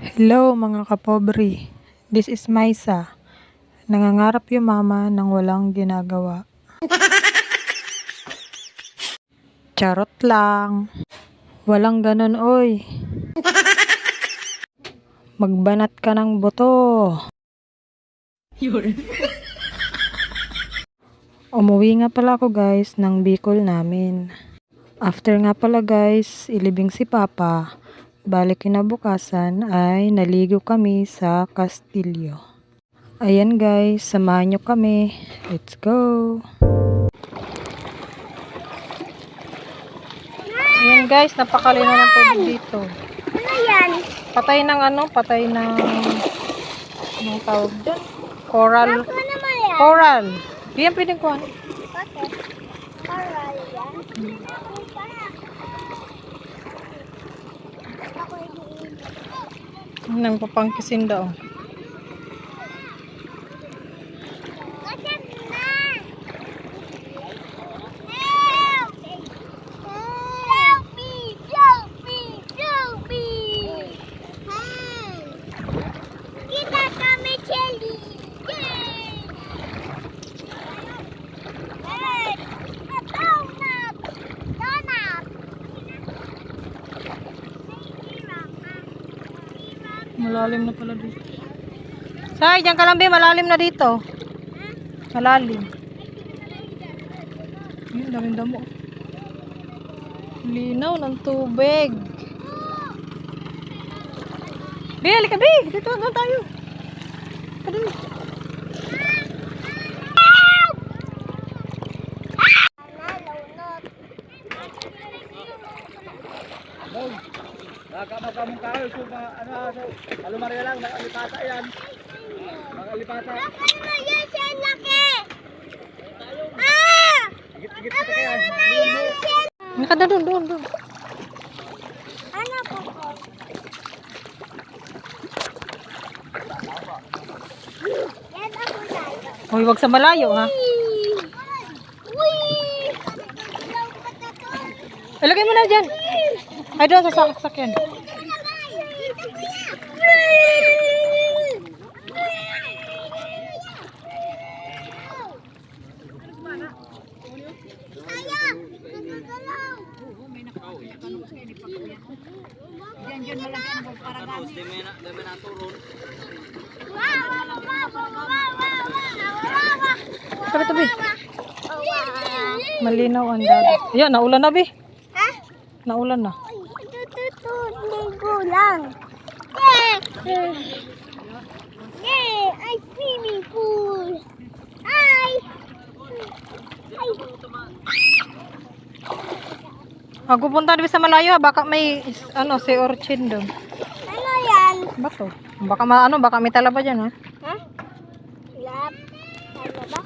Hello mga kapobre, this is Maisa. Nangangarap yung mama ng walang ginagawa. Charot lang. Walang ganon oy. Magbanat ka ng boto. Umuwi nga pala ako guys ng Bicol namin. After nga pala guys, ilibing si Papa. Balik kinabukasan ay naligo kami sa Kastilyo. Ayan guys, samahan nyo kami. Let's go! Ayan guys, napakalino ng tubig dito. Ano yan? Patay ng patay ng anong tawag dyan? Coral. Ano naman yan? Coral. Di yan pwedeng kuhan. Okay. Coral yan. Nang papangkisin daw. Kasap na! Help! Help me! Help me! Help me! Kita kami, Chelly! Yay! Hey! Donut! Donut! Malalim na pala dito. Say, diyan ka lang, be. Malalim na dito. Malalim. Ayun, daming damo. Linaw ng tubig. Be, halika, be. Dito, doon tayo. Kadun. Nakakamong kahoy, so alumarya lang, nakalipata yan. Nakalipata. Ano yan siya laki? Ah! Higit-higit kita kaya. Nakada doon. Ano po po? Yan ako tayo. Hoy, wag sa malayo, ha? Ilagay mo na dyan. Ay, doon sa sakyan. Tabi. Malinaw ang dagat. Ayan, naulan na, be. Ha? Naulan na. Linggo lang. Yay! Ay, swimming pool. Ay! Pag pupunta din sa malayo, ha, baka may si urchin doon. Ano yan? Bato. Baka baka may talaba diyan, ha. Ha? Lab? Ano ba?